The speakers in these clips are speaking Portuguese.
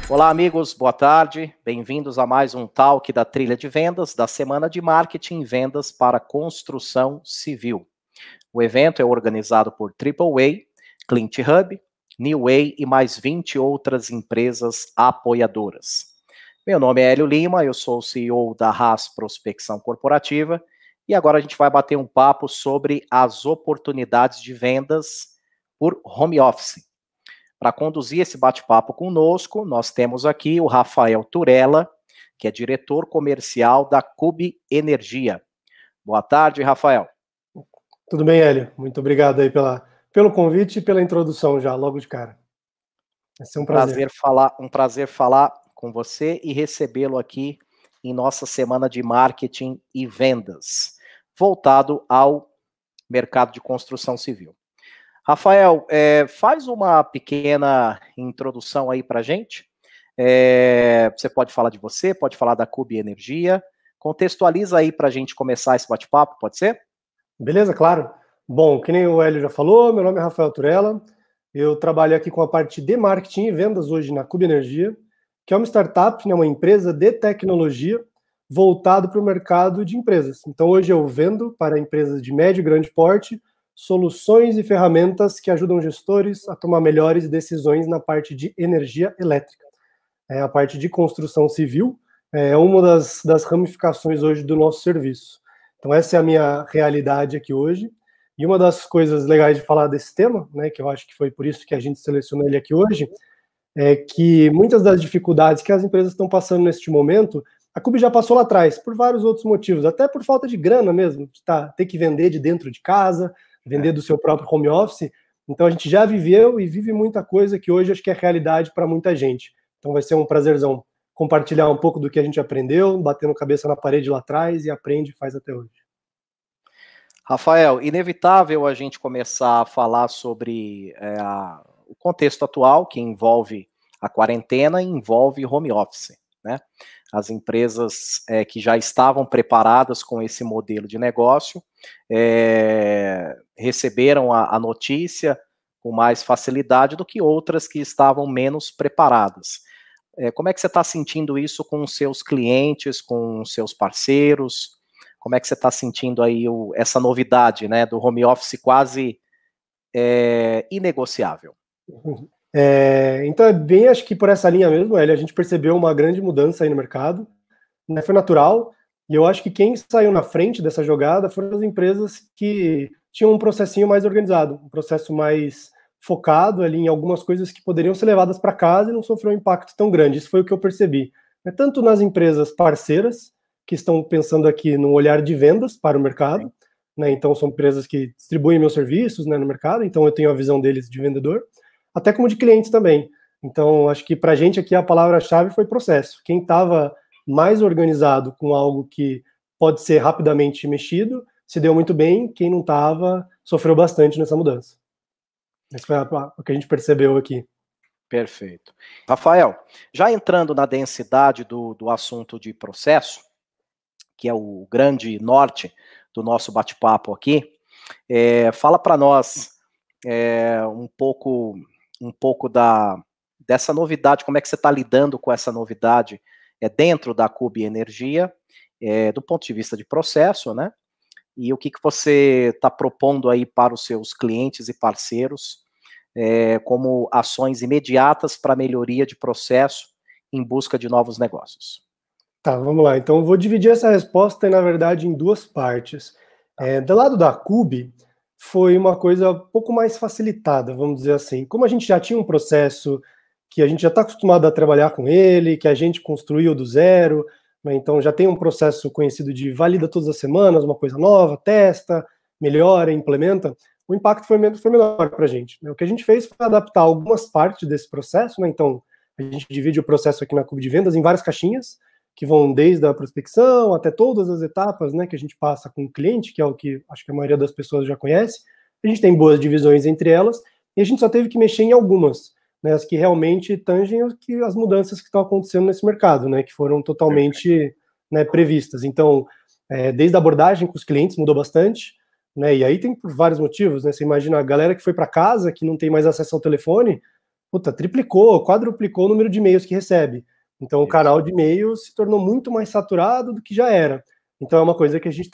Olá, amigos, boa tarde. Bem-vindos a mais um Talk da Trilha de Vendas da Semana de Marketing e Vendas para Construção Civil. O evento é organizado por AAA, Clint Hub, New Way e mais 20 outras empresas apoiadoras. Meu nome é Hélio Lima, eu sou o CEO da Haas Prospecção Corporativa e agora a gente vai bater um papo sobre as oportunidades de vendas por home office. Para conduzir esse bate-papo conosco, nós temos aqui o Rafael Turella, que é diretor comercial da Cube Energia. Boa tarde, Rafael. Tudo bem, Hélio? Muito obrigado aí pelo convite e pela introdução já, logo de cara. Vai ser um prazer. Um prazer falar com você e recebê-lo aqui em nossa semana de marketing e vendas, voltado ao mercado de construção civil. Rafael, faz uma pequena introdução aí para a gente. Você pode falar de você, pode falar da Cube Energia. Contextualiza aí para a gente começar esse bate-papo, pode ser? Beleza, claro. Bom, que nem o Hélio já falou, meu nome é Rafael Turella. Eu trabalho aqui com a parte de marketing e vendas hoje na Cube Energia, que é uma startup, né, uma empresa de tecnologia voltado para o mercado de empresas. Então hoje eu vendo para empresas de médio e grande porte soluções e ferramentas que ajudam gestores a tomar melhores decisões na parte de energia elétrica. A parte de construção civil é uma das ramificações hoje do nosso serviço. Então essa é a minha realidade aqui hoje. E uma das coisas legais de falar desse tema, né, que eu acho que foi por isso que a gente selecionou ele aqui hoje, é que muitas das dificuldades que as empresas estão passando neste momento, a Cube já passou lá atrás, por vários outros motivos, até por falta de grana mesmo, de ter que vender de dentro de casa, vender do seu próprio home office. Então a gente já viveu e vive muita coisa que hoje acho que é realidade para muita gente. Então vai ser um prazerzão compartilhar um pouco do que a gente aprendeu, batendo cabeça na parede lá atrás e aprende e faz até hoje. Rafael, inevitável a gente começar a falar sobre o contexto atual, que envolve a quarentena e envolve home office, né? As empresas que já estavam preparadas com esse modelo de negócio receberam a notícia com mais facilidade do que outras que estavam menos preparadas. Como é que você está sentindo isso com os seus clientes, com os seus parceiros? Como é que você está sentindo aí essa novidade, né, do home office quase inegociável? Então é bem, acho que por essa linha mesmo, Hélio, a gente percebeu uma grande mudança aí no mercado, né, foi natural, e eu acho que quem saiu na frente dessa jogada foram as empresas que tinham um processinho mais organizado, um processo mais focado ali em algumas coisas que poderiam ser levadas para casa e não sofreu um impacto tão grande. Isso foi o que eu percebi. Tanto nas empresas parceiras, que estão pensando aqui no olhar de vendas para o mercado, né, então são empresas que distribuem meus serviços, né, no mercado, então eu tenho a visão deles de vendedor, até como de clientes também. Então, acho que para a gente aqui a palavra-chave foi processo. Quem estava mais organizado com algo que pode ser rapidamente mexido, se deu muito bem. Quem não estava, sofreu bastante nessa mudança. Esse foi o que a gente percebeu aqui. Perfeito. Rafael, já entrando na densidade do assunto de processo, que é o grande norte do nosso bate-papo aqui, fala para nós um pouco dessa novidade, como é que você está lidando com essa novidade dentro da Cube Energia, do ponto de vista de processo, né? E o que você está propondo aí para os seus clientes e parceiros como ações imediatas para melhoria de processo em busca de novos negócios. Tá, vamos lá. Então eu vou dividir essa resposta, na verdade, em duas partes. Do lado da Cube, foi uma coisa um pouco mais facilitada, vamos dizer assim. Como a gente já tinha um processo que a gente já está acostumado a trabalhar com ele, que a gente construiu do zero, né, então já tem um processo conhecido de valida todas as semanas, uma coisa nova, testa, melhora, implementa, o impacto foi menor para a gente. O que a gente fez foi adaptar algumas partes desse processo, né, então a gente divide o processo aqui na Cube de Vendas em várias caixinhas, que vão desde a prospecção até todas as etapas, né, que a gente passa com o cliente, que é o que acho que a maioria das pessoas já conhece. A gente tem boas divisões entre elas, e a gente só teve que mexer em algumas, né, as que realmente tangem as mudanças que estão acontecendo nesse mercado, né, que foram totalmente, né, previstas. Então, desde a abordagem com os clientes mudou bastante, né, e aí tem por vários motivos, né, você imagina a galera que foi para casa, que não tem mais acesso ao telefone, puta, triplicou, quadruplicou o número de e-mails que recebe. Então, o canal de e-mails se tornou muito mais saturado do que já era. Então, é uma coisa que a gente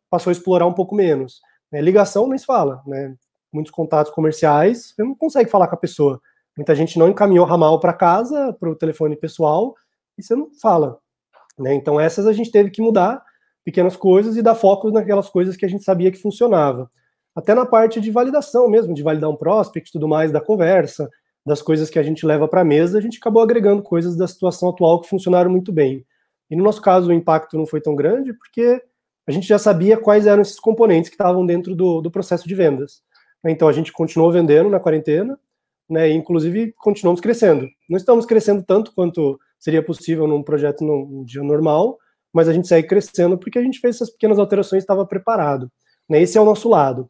passou a explorar um pouco menos. Ligação nem se fala, né? Muitos contatos comerciais, você não consegue falar com a pessoa. Muita gente não encaminhou ramal para casa, para o telefone pessoal, e você não fala. Né? Então, essas a gente teve que mudar pequenas coisas e dar foco naquelas coisas que a gente sabia que funcionava. Até na parte de validação mesmo, de validar um prospect, tudo mais, da conversa, das coisas que a gente leva para a mesa, a gente acabou agregando coisas da situação atual que funcionaram muito bem. E no nosso caso, o impacto não foi tão grande, porque a gente já sabia quais eram esses componentes que estavam dentro do processo de vendas. Então, a gente continuou vendendo na quarentena, né, e inclusive continuamos crescendo. Não estamos crescendo tanto quanto seria possível num projeto num dia normal, mas a gente segue crescendo porque a gente fez essas pequenas alterações e estava preparado. Né, esse é o nosso lado.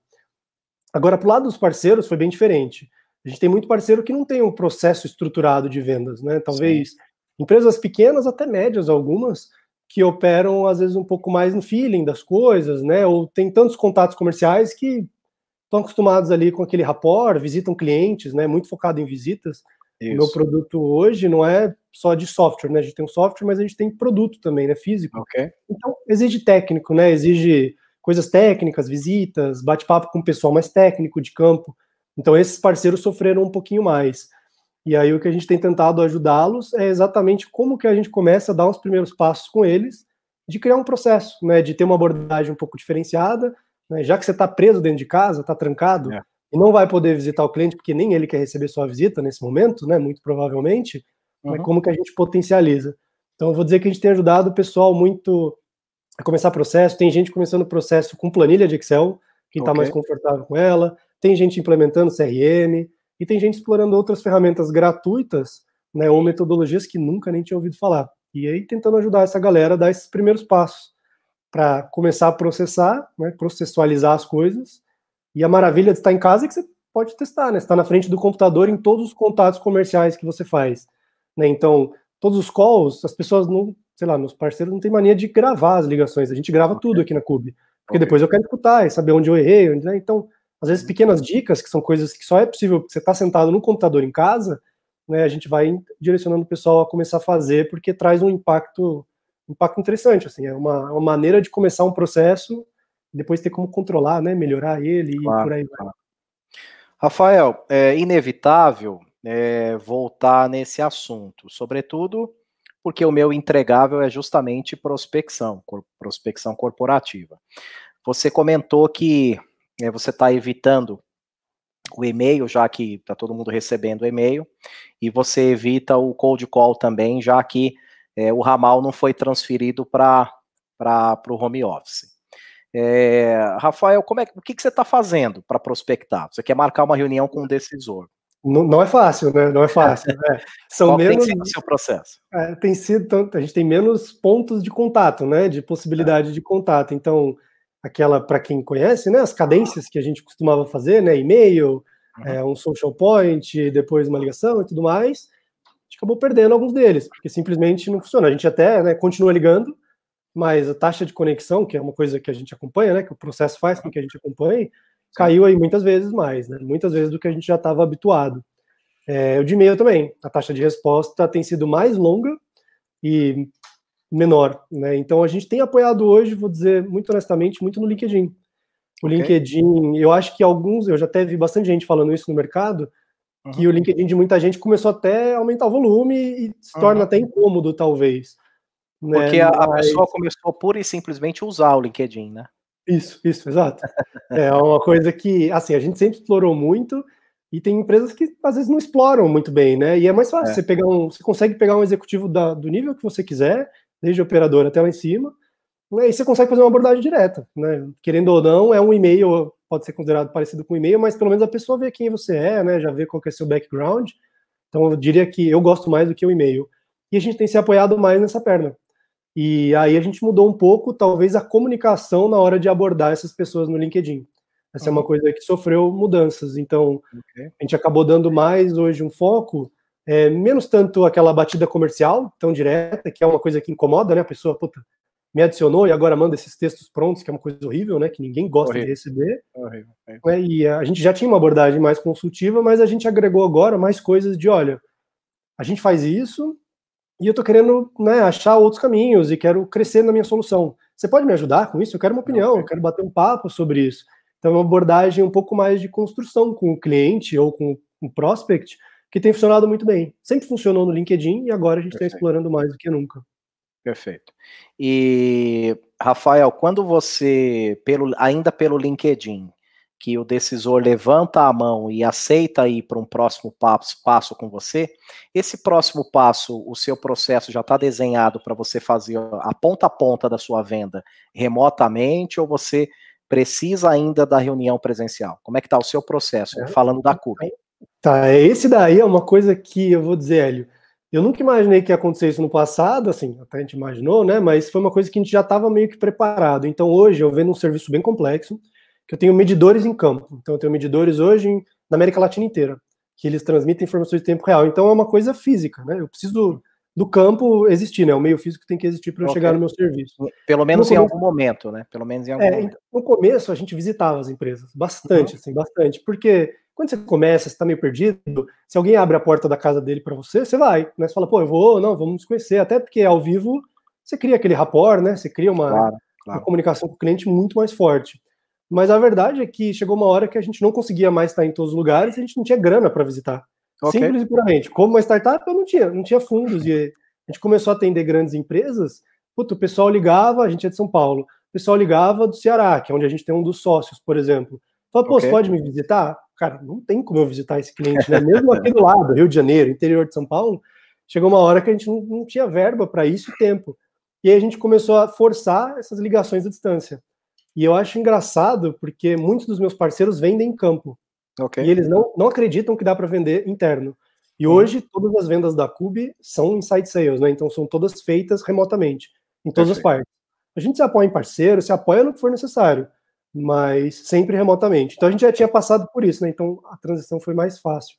Agora, para o lado dos parceiros, foi bem diferente. A gente tem muito parceiro que não tem um processo estruturado de vendas, né? Talvez empresas pequenas, até médias, algumas, que operam, às vezes, um pouco mais no feeling das coisas, né? Ou tem tantos contatos comerciais que estão acostumados ali com aquele rapport, visitam clientes, né? Muito focado em visitas. Isso. O meu produto hoje não é só de software, né? A gente tem um software, mas a gente tem produto também, né? Físico. Okay. Então, exige técnico, né? Exige coisas técnicas, visitas, bate-papo com o pessoal mais técnico de campo. Então, esses parceiros sofreram um pouquinho mais. E aí, o que a gente tem tentado ajudá-los é exatamente como que a gente começa a dar uns primeiros passos com eles, de criar um processo, né? De ter uma abordagem um pouco diferenciada, né? Já que você está preso dentro de casa, está trancado, e não vai poder visitar o cliente, porque nem ele quer receber sua visita nesse momento, né? Muito provavelmente, mas como que a gente potencializa? Então, eu vou dizer que a gente tem ajudado o pessoal muito a começar processo. Tem gente começando o processo com planilha de Excel, quem está mais confortável com ela. Tem gente implementando CRM, e tem gente explorando outras ferramentas gratuitas, né, ou metodologias que nunca nem tinha ouvido falar. E aí tentando ajudar essa galera a dar esses primeiros passos para começar a processar, né, processualizar as coisas. E a maravilha de estar em casa é que você pode testar, né? Você está na frente do computador em todos os contatos comerciais que você faz. Né? Então, todos os calls, as pessoas não, sei lá, meus parceiros não têm mania de gravar as ligações. A gente grava tudo aqui na Cube. Porque depois eu quero escutar e saber onde eu errei, né? Então, às vezes, pequenas dicas, que são coisas que só é possível porque você está sentado no computador em casa, né, a gente vai direcionando o pessoal a começar a fazer, porque traz um impacto interessante. Assim, é uma maneira de começar um processo e depois ter como controlar, né, melhorar ele e por aí vai. Rafael, é inevitável voltar nesse assunto, sobretudo porque o meu entregável é justamente prospecção corporativa. Você comentou que você está evitando o e-mail, já que está todo mundo recebendo e-mail, e você evita o cold call também, já que o ramal não foi transferido para o home office. Rafael, o que você está fazendo para prospectar? Você quer marcar uma reunião com um decisor? Não é fácil, né? Não é fácil. Qual tem sido o seu processo? Tem sido, a gente tem menos pontos de contato, né? De possibilidade de contato. Então, aquela, para quem conhece, né, as cadências que a gente costumava fazer, né, e-mail, um social point, depois uma ligação e tudo mais, a gente acabou perdendo alguns deles, porque simplesmente não funciona. A gente até, né, continua ligando, mas a taxa de conexão, que é uma coisa que a gente acompanha, né, que o processo faz com que a gente acompanhe, caiu aí muitas vezes mais, né, muitas vezes do que a gente já estava habituado. O de e-mail também, a taxa de resposta tem sido mais longa e menor, né? Então a gente tem apoiado hoje, vou dizer muito honestamente, muito no LinkedIn. O LinkedIn, eu acho que eu já até vi bastante gente falando isso no mercado, que o LinkedIn de muita gente começou até a aumentar o volume e se torna até incômodo, talvez. Né? Porque a pessoa começou pura e simplesmente a usar o LinkedIn, né? Isso, exato. É uma coisa que, assim, a gente sempre explorou muito, e tem empresas que às vezes não exploram muito bem, né? E é mais fácil, você consegue pegar um executivo do nível que você quiser, desde operador até lá em cima, né, e você consegue fazer uma abordagem direta, né? Querendo ou não, é um e-mail, pode ser considerado parecido com um e-mail, mas pelo menos a pessoa vê quem você é, né? Já vê qual que é seu background. Então eu diria que eu gosto mais do que o e-mail. E a gente tem se apoiado mais nessa perna. E aí a gente mudou um pouco, talvez, a comunicação na hora de abordar essas pessoas no LinkedIn. Essa é uma coisa que sofreu mudanças. Então, a gente acabou dando mais hoje um foco, menos tanto aquela batida comercial tão direta, que é uma coisa que incomoda, né? A pessoa, puta, me adicionou e agora manda esses textos prontos, que é uma coisa horrível, né? Que ninguém gosta de receber. Horrível. E a gente já tinha uma abordagem mais consultiva, mas a gente agregou agora mais coisas de, olha, a gente faz isso e eu tô querendo, né, achar outros caminhos e quero crescer na minha solução. Você pode me ajudar com isso? Eu quero uma opinião, eu quero bater um papo sobre isso. Então, é uma abordagem um pouco mais de construção com o cliente ou com o prospect, que tem funcionado muito bem. Sempre funcionou no LinkedIn e agora a gente está explorando mais do que nunca. Perfeito. E, Rafael, quando você, ainda pelo LinkedIn, que o decisor levanta a mão e aceita ir para um próximo passo com você, esse próximo passo, o seu processo já está desenhado para você fazer a ponta da sua venda remotamente ou você precisa ainda da reunião presencial? Como é que está o seu processo, falando da Cube? Tá, esse daí é uma coisa que eu vou dizer, Hélio, eu nunca imaginei que ia acontecer isso no passado, assim, até a gente imaginou, né, mas foi uma coisa que a gente já estava meio que preparado. Então hoje eu vendo um serviço bem complexo, que eu tenho medidores em campo. Então eu tenho medidores hoje na América Latina inteira, que eles transmitem informações em tempo real. Então é uma coisa física, né, eu preciso do campo existir, né, o meio físico tem que existir para eu chegar no meu serviço. Pelo menos em algum momento, né, pelo menos em algum momento. No começo a gente visitava as empresas, bastante, assim, bastante, porque quando você começa, você tá meio perdido, se alguém abre a porta da casa dele para você, você vai, né? Você fala, pô, eu vou, não, vamos nos conhecer, até porque ao vivo você cria aquele rapport, né? Você cria uma comunicação com o cliente muito mais forte. Mas a verdade é que chegou uma hora que a gente não conseguia mais estar em todos os lugares, a gente não tinha grana para visitar. Simples e puramente. Como uma startup, eu não tinha fundos, e a gente começou a atender grandes empresas, puto, o pessoal ligava, a gente é de São Paulo, o pessoal ligava do Ceará, que é onde a gente tem um dos sócios, por exemplo. Fala, pô, você pode me visitar? Cara, não tem como eu visitar esse cliente, né? Mesmo aqui do lado, Rio de Janeiro, interior de São Paulo, chegou uma hora que a gente não tinha verba para isso e tempo. E aí a gente começou a forçar essas ligações à distância. E eu acho engraçado, porque muitos dos meus parceiros vendem em campo. E eles não acreditam que dá para vender interno. E hoje, todas as vendas da Cube são inside sales, né? Então são todas feitas remotamente, em todas as partes. A gente se apoia em parceiro, se apoia no que for necessário, mas sempre remotamente. Então a gente já tinha passado por isso, né? Então a transição foi mais fácil.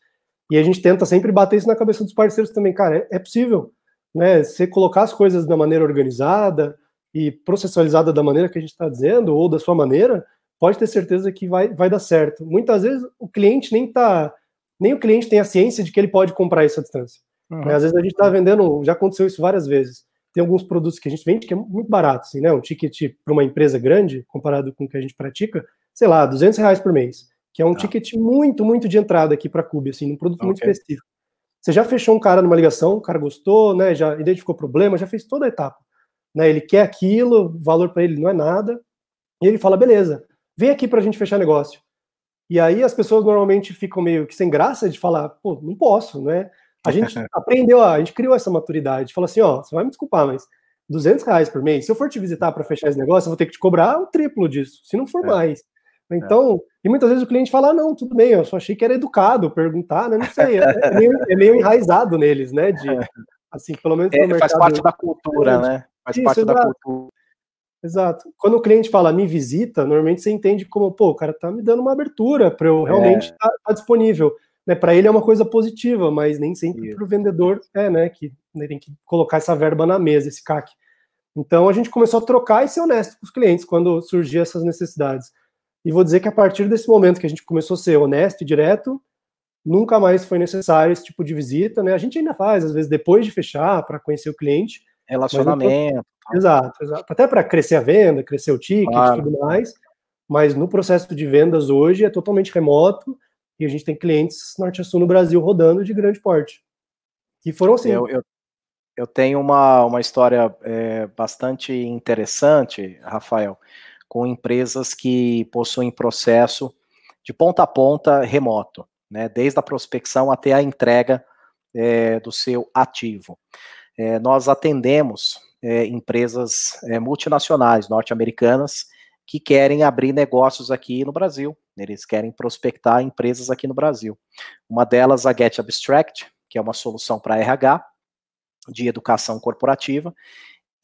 E a gente tenta sempre bater isso na cabeça dos parceiros também. Cara, é possível, né? Você colocar as coisas da maneira organizada e processualizada da maneira que a gente está dizendo, ou da sua maneira, pode ter certeza que vai dar certo. Muitas vezes o cliente nem o cliente tem a ciência de que ele pode comprar isso à distância. Né? Às vezes a gente está vendendo, já aconteceu isso várias vezes. Tem alguns produtos que a gente vende que é muito barato, assim, né? Um ticket para uma empresa grande, comparado com o que a gente pratica, sei lá, R$200 por mês, que é um ticket muito, muito de entrada aqui para a Cube, assim, um produto muito específico. Você já fechou um cara numa ligação, o cara gostou, né? Já identificou problema, já fez toda a etapa. Né? Ele quer aquilo, o valor para ele não é nada, e ele fala, beleza, vem aqui para a gente fechar negócio. E aí as pessoas normalmente ficam meio que sem graça de falar, pô, não posso, né? A gente aprendeu, a gente criou essa maturidade, falou assim, ó, você vai me desculpar, mas R$200 por mês, se eu for te visitar para fechar esse negócio, eu vou ter que te cobrar o triplo disso, se não for mais. Então, e muitas vezes o cliente fala, ah, não, tudo bem, eu só achei que era educado perguntar, né? Não sei, é meio enraizado neles, né? De, assim, pelo menos no mercado... Faz parte da cultura, né? Faz parte da cultura. Exato. Quando o cliente fala me visita, normalmente você entende como, pô, o cara tá me dando uma abertura para eu realmente estar disponível. Né? Para ele é uma coisa positiva, mas nem sempre para o vendedor né? Que tem que colocar essa verba na mesa, esse CAC. Então a gente começou a trocar e ser honesto com os clientes quando surgiam essas necessidades. E vou dizer que a partir desse momento que a gente começou a ser honesto e direto, nunca mais foi necessário esse tipo de visita, né? A gente ainda faz, às vezes, depois de fechar, para conhecer o cliente. Relacionamento. Exato. Até para crescer a venda, crescer o ticket e tudo mais. Mas no processo de vendas hoje é totalmente remoto e a gente tem clientes norte a sul no Brasil rodando de grande porte. E foram assim. Eu tenho uma história bastante interessante, Rafael, com empresas que possuem processo de ponta a ponta remoto, né, desde a prospecção até a entrega do seu ativo. Nós atendemos empresas multinacionais norte-americanas que querem abrir negócios aqui no Brasil. Eles querem prospectar empresas aqui no Brasil. Uma delas, a Get Abstract, que é uma solução para RH, de educação corporativa,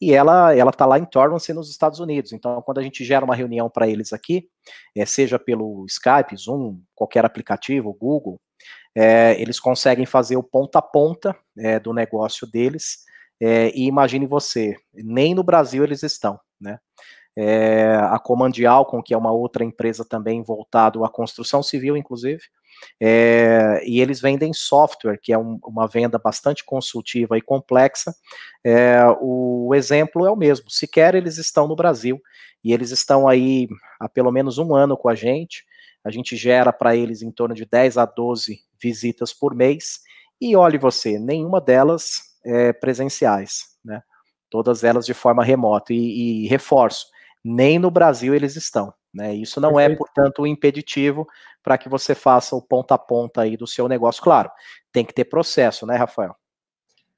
e ela está lá em Torrance, nos Estados Unidos. Então, quando a gente gera uma reunião para eles aqui, seja pelo Skype, Zoom, qualquer aplicativo, Google, eles conseguem fazer o ponta a ponta do negócio deles e imagine você, nem no Brasil eles estão, né? A Comandial, que é uma outra empresa também voltada à construção civil, inclusive, e eles vendem software, que é uma venda bastante consultiva e complexa. O exemplo é o mesmo, sequer eles estão no Brasil, e eles estão aí há pelo menos um ano com a gente gera para eles em torno de 10 a 12 visitas por mês, e olhe você, nenhuma delas presenciais, né? Todas elas de forma remota, e reforço, nem no Brasil eles estão, né? Isso não é, portanto, um impeditivo para que você faça o ponta a ponta aí do seu negócio. Claro, tem que ter processo, né, Rafael?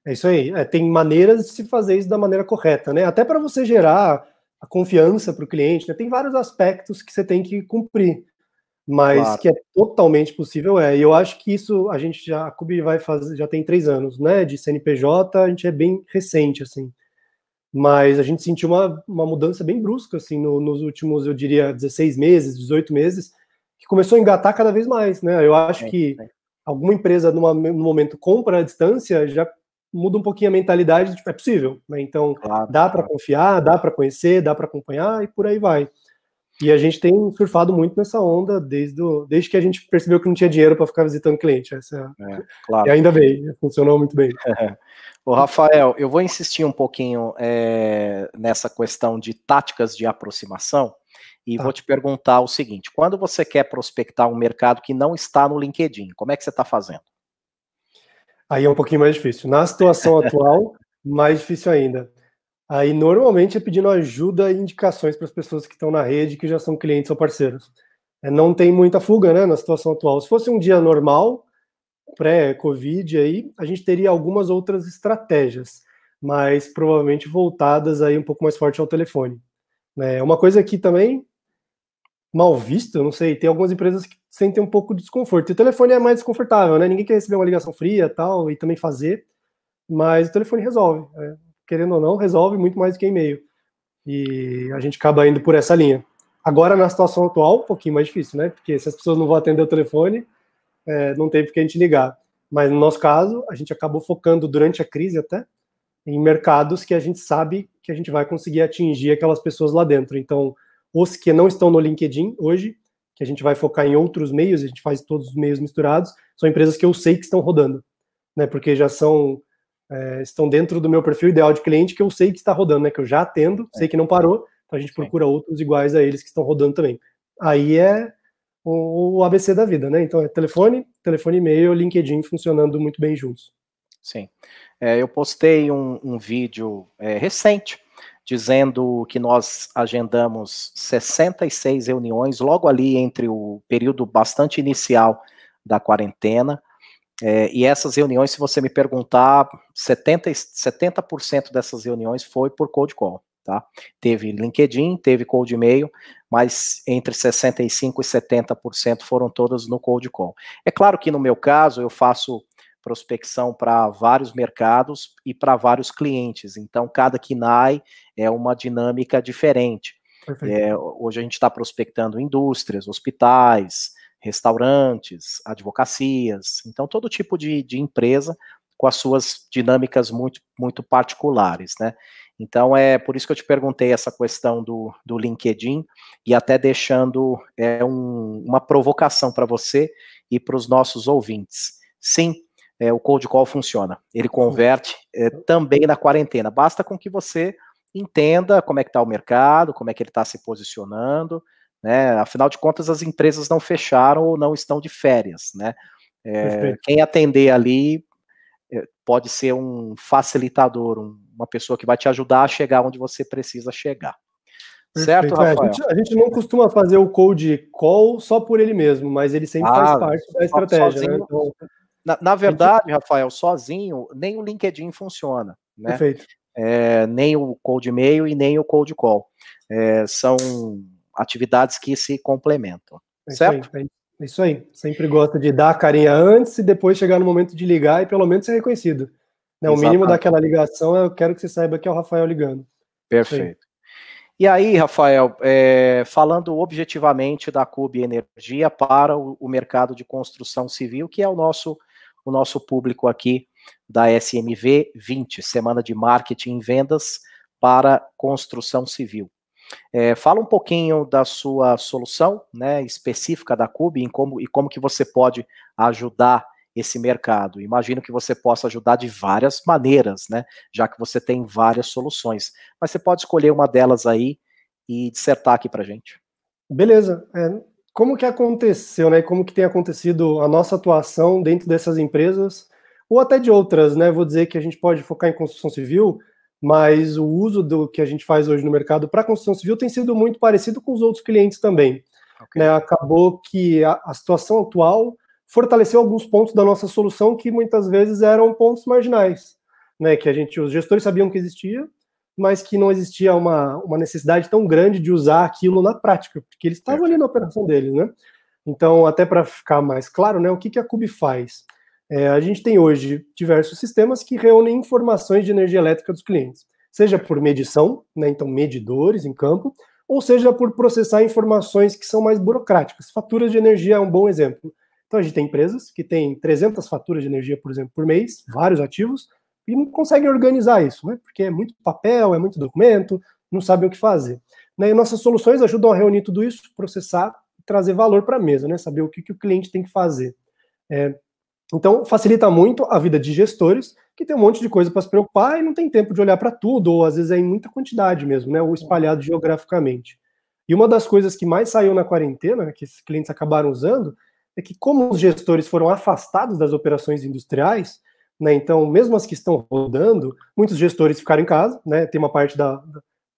É isso aí. Tem maneiras de se fazer isso da maneira correta, né? Até para você gerar a confiança para o cliente, né? Tem vários aspectos que você tem que cumprir, mas claro, que é totalmente possível. E eu acho que isso a Cubi vai fazer, já tem 3 anos, né? De CNPJ, a gente é bem recente, assim. Mas a gente sentiu uma mudança bem brusca, assim, nos últimos, eu diria, 16 meses, 18 meses, que começou a engatar cada vez mais, né? Eu acho que alguma empresa, no momento, compra à distância, já muda um pouquinho a mentalidade, tipo, é possível, né? Então, claro, dá para confiar, dá para conhecer, dá para acompanhar, e por aí vai. E a gente tem surfado muito nessa onda desde que a gente percebeu que não tinha dinheiro para ficar visitando cliente. Claro. E ainda bem, funcionou muito bem. Ô, Rafael, eu vou insistir um pouquinho nessa questão de táticas de aproximação e vou te perguntar o seguinte: quando você quer prospectar um mercado que não está no LinkedIn, como é que você está fazendo? Aí é um pouquinho mais difícil. Na situação atual, mais difícil ainda. Aí, normalmente, é pedindo ajuda e indicações para as pessoas que estão na rede, que já são clientes ou parceiros. Não tem muita fuga, né, na situação atual. Se fosse um dia normal, pré-Covid, aí, a gente teria algumas outras estratégias, mas provavelmente voltadas aí um pouco mais forte ao telefone. Uma coisa que também, mal visto, eu não sei, tem algumas empresas que sentem um pouco de desconforto. E o telefone é mais desconfortável, né? Ninguém quer receber uma ligação fria tal, e também fazer, mas o telefone resolve. Querendo ou não, resolve muito mais do que e-mail. E a gente acaba indo por essa linha. Agora, na situação atual, um pouquinho mais difícil, né? Porque se as pessoas não vão atender o telefone, não tem por que a gente ligar. Mas no nosso caso, a gente acabou focando durante a crise até em mercados que a gente sabe que a gente vai conseguir atingir aquelas pessoas lá dentro. Então, os que não estão no LinkedIn hoje, que a gente vai focar em outros meios, a gente faz todos os meios misturados, são empresas que eu sei que estão rodando, né? Porque já estão dentro do meu perfil ideal de cliente que eu sei que está rodando, né? Que eu já atendo, sei que não parou, então a gente procura outros iguais a eles que estão rodando também. Aí é o ABC da vida, né? Então é telefone, e-mail, LinkedIn funcionando muito bem juntos. Sim. Eu postei um vídeo recente dizendo que nós agendamos 66 reuniões logo ali entre o período bastante inicial da quarentena. E essas reuniões, se você me perguntar, 70% dessas reuniões foi por cold call, tá? Teve LinkedIn, teve cold e-mail, mas entre 65% e 70% foram todas no cold call. É claro que no meu caso eu faço prospecção para vários mercados e para vários clientes, então cada KNAI é uma dinâmica diferente. Hoje a gente está prospectando indústrias, hospitais, restaurantes, advocacias, então todo tipo de empresa com as suas dinâmicas muito, muito particulares, né? Então é por isso que eu te perguntei essa questão do LinkedIn e até deixando uma provocação para você e para os nossos ouvintes. Sim, o cold call funciona, ele converte também na quarentena, basta com que você entenda como é que está o mercado, como é que ele está se posicionando, né? Afinal de contas, as empresas não fecharam ou não estão de férias, né? Quem atender ali pode ser um facilitador, uma pessoa que vai te ajudar a chegar onde você precisa chegar. Certo, Rafael? A gente não costuma fazer o cold call só por ele mesmo, mas ele sempre faz parte da estratégia, sozinho, né? Então, na verdade, Rafael, sozinho, nem o LinkedIn funciona, né? Perfeito. Nem o cold mail e nem o cold call. São atividades que se complementam, certo? É isso aí. Sempre gosta de dar a carinha antes e depois chegar no momento de ligar e pelo menos ser reconhecido. Né? O mínimo daquela ligação eu quero que você saiba que é o Rafael ligando. Perfeito. E aí, Rafael, falando objetivamente da Cubi Energia para o mercado de construção civil, que é o nosso público aqui da SMV 20, Semana de Marketing e Vendas para Construção Civil. Fala um pouquinho da sua solução, né, específica da Cube e como que você pode ajudar esse mercado. Imagino que você possa ajudar de várias maneiras, né, já que você tem várias soluções. Mas você pode escolher uma delas aí e dissertar aqui para a gente. Beleza. Como que aconteceu, né? Como que tem acontecido a nossa atuação dentro dessas empresas, ou até de outras, né? Vou dizer que a gente pode focar em construção civil, mas o uso do que a gente faz hoje no mercado para construção civil tem sido muito parecido com os outros clientes também. Okay. Né? Acabou que a situação atual fortaleceu alguns pontos da nossa solução que muitas vezes eram pontos marginais, né? Que os gestores sabiam que existia, mas que não existia uma necessidade tão grande de usar aquilo na prática, porque eles estavam ali na operação deles, né? Então, até para ficar mais claro, né, o que a Cube faz? A gente tem hoje diversos sistemas que reúnem informações de energia elétrica dos clientes, seja por medição, né, então medidores em campo, ou seja por processar informações que são mais burocráticas. Faturas de energia é um bom exemplo. Então, a gente tem empresas que têm 300 faturas de energia, por exemplo, por mês, vários ativos, e não conseguem organizar isso, né? Porque é muito papel, é muito documento, não sabem o que fazer. Né? E nossas soluções ajudam a reunir tudo isso, processar e trazer valor para a mesa, né? Saber o que o cliente tem que fazer. Então, facilita muito a vida de gestores, que tem um monte de coisa para se preocupar e não tem tempo de olhar para tudo, ou às vezes é em muita quantidade mesmo, né? Ou espalhado geograficamente. E uma das coisas que mais saiu na quarentena, que esses clientes acabaram usando, é que como os gestores foram afastados das operações industriais, né, então, mesmo as que estão rodando, muitos gestores ficaram em casa, né, tem uma parte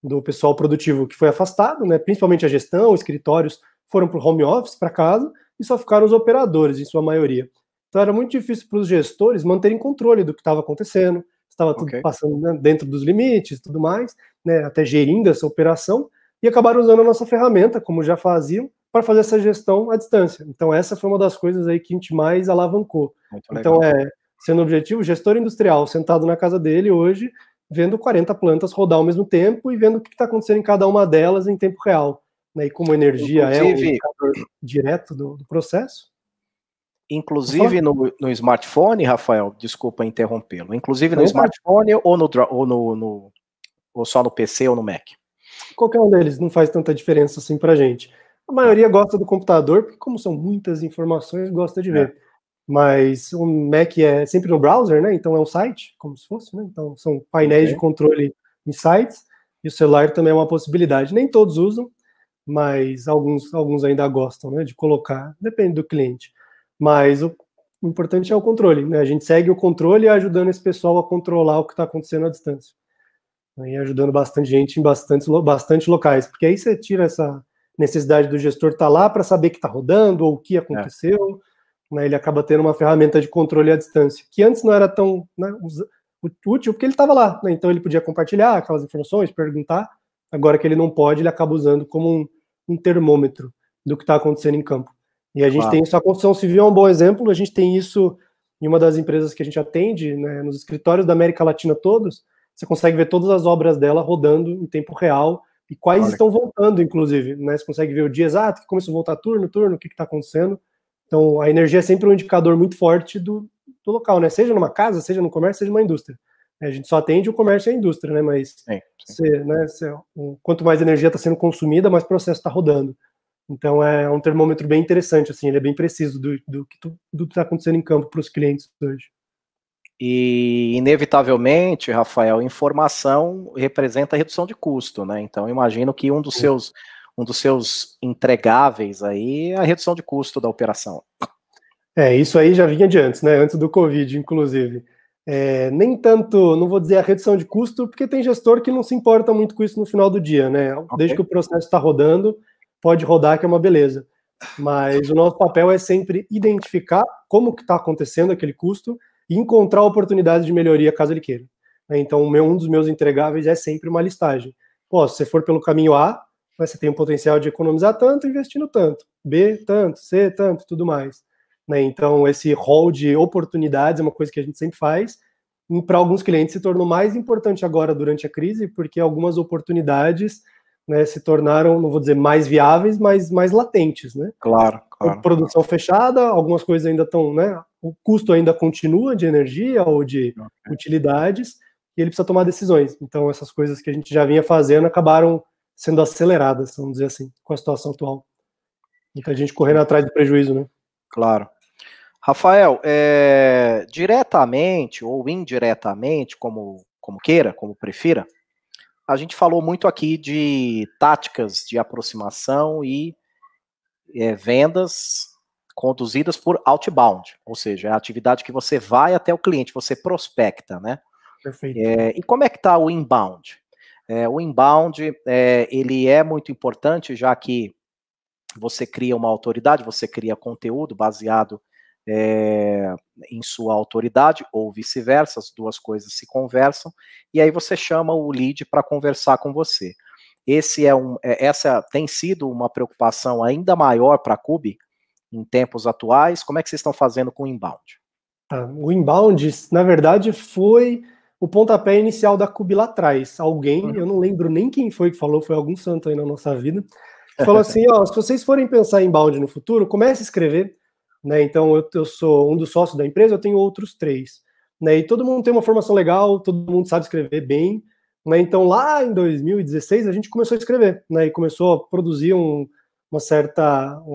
do pessoal produtivo que foi afastado, né, principalmente a gestão, escritórios foram para o home office, para casa, e só ficaram os operadores, em sua maioria. Então, era muito difícil para os gestores manterem controle do que estava acontecendo, estava tudo passando, né, dentro dos limites e tudo mais, né, até gerindo essa operação, e acabaram usando a nossa ferramenta, como já faziam, para fazer essa gestão à distância. Então, essa foi uma das coisas aí que a gente mais alavancou. Então, sendo objetivo, gestor industrial sentado na casa dele hoje, vendo 40 plantas rodar ao mesmo tempo e vendo o que está acontecendo em cada uma delas em tempo real. Né? E como energia é um indicador direto do processo. Inclusive no smartphone, Rafael, desculpa interrompê-lo, inclusive no smartphone ou só no PC ou no Mac? Qualquer um deles não faz tanta diferença assim para a gente. A maioria gosta do computador, porque como são muitas informações, gosta de ver. Mas o Mac é sempre no browser, né? Então é um site, como se fosse, né? Então são painéis de controle em sites, e o celular também é uma possibilidade. Nem todos usam, mas alguns ainda gostam, né? De colocar, depende do cliente. Mas o importante é o controle, né? A gente segue o controle ajudando esse pessoal a controlar o que está acontecendo à distância. E ajudando bastante gente em bastante locais, porque aí você tira essa necessidade do gestor estar lá para saber que está rodando ou o que aconteceu. Né, ele acaba tendo uma ferramenta de controle à distância, que antes não era tão, né, útil, porque ele estava lá, né, então ele podia compartilhar aquelas informações, perguntar. Agora que ele não pode, ele acaba usando como um termômetro do que está acontecendo em campo. E a gente tem isso, a construção civil é um bom exemplo, a gente tem isso em uma das empresas que a gente atende, né, nos escritórios da América Latina todos, você consegue ver todas as obras dela rodando em tempo real, e quais estão voltando, inclusive, né, você consegue ver o dia exato, que começou a voltar turno, o que está acontecendo. Então, a energia é sempre um indicador muito forte do local, né? Seja numa casa, seja no comércio, seja numa indústria. A gente só atende o comércio e a indústria, né? Mas quanto mais energia está sendo consumida, mais processo está rodando. Então, é um termômetro bem interessante, assim, ele é bem preciso do que está acontecendo em campo para os clientes hoje. E, inevitavelmente, Rafael, informação representa redução de custo, né? Então, imagino que um dos seus entregáveis aí é a redução de custo da operação. Isso aí já vinha de antes, né? Antes do Covid, inclusive. Nem tanto, não vou dizer a redução de custo, porque tem gestor que não se importa muito com isso no final do dia, né? Desde que o processo está rodando, pode rodar, que é uma beleza. Mas o nosso papel é sempre identificar como que está acontecendo aquele custo e encontrar oportunidades de melhoria caso ele queira. Então, um dos meus entregáveis é sempre uma listagem. Se você for pelo caminho A, você tem um potencial de economizar tanto, investindo tanto. B, tanto. C, tanto, tudo mais. Né? Então, esse rol de oportunidades é uma coisa que a gente sempre faz. E para alguns clientes se tornou mais importante agora durante a crise, porque algumas oportunidades, né, se tornaram, não vou dizer mais viáveis, mas mais latentes. Né? Claro. Com produção fechada, algumas coisas ainda estão, né, o custo ainda continua de energia ou de utilidades, e ele precisa tomar decisões. Então, essas coisas que a gente já vinha fazendo acabaram sendo aceleradas, vamos dizer assim, com a situação atual. Muita gente correndo atrás do prejuízo, né? Claro. Rafael, diretamente ou indiretamente, como queira, como prefira, a gente falou muito aqui de táticas de aproximação e vendas conduzidas por outbound, ou seja, é a atividade que você vai até o cliente, você prospecta, né? Perfeito. E como é que está o inbound? O inbound, ele é muito importante, já que você cria uma autoridade, você cria conteúdo baseado em sua autoridade, ou vice-versa, as duas coisas se conversam, e aí você chama o lead para conversar com você. Essa tem sido uma preocupação ainda maior para a Cube em tempos atuais. Como é que vocês estão fazendo com o inbound? O inbound, na verdade, foi o pontapé inicial da Cube lá atrás. Alguém, eu não lembro nem quem foi que falou, foi algum santo aí na nossa vida, que falou assim, se vocês forem pensar em inbound no futuro, comece a escrever, né? Então, eu sou um dos sócios da empresa, eu tenho outros 3, né? E todo mundo tem uma formação legal, todo mundo sabe escrever bem, né? Então, lá em 2016, a gente começou a escrever, né? E começou a produzir um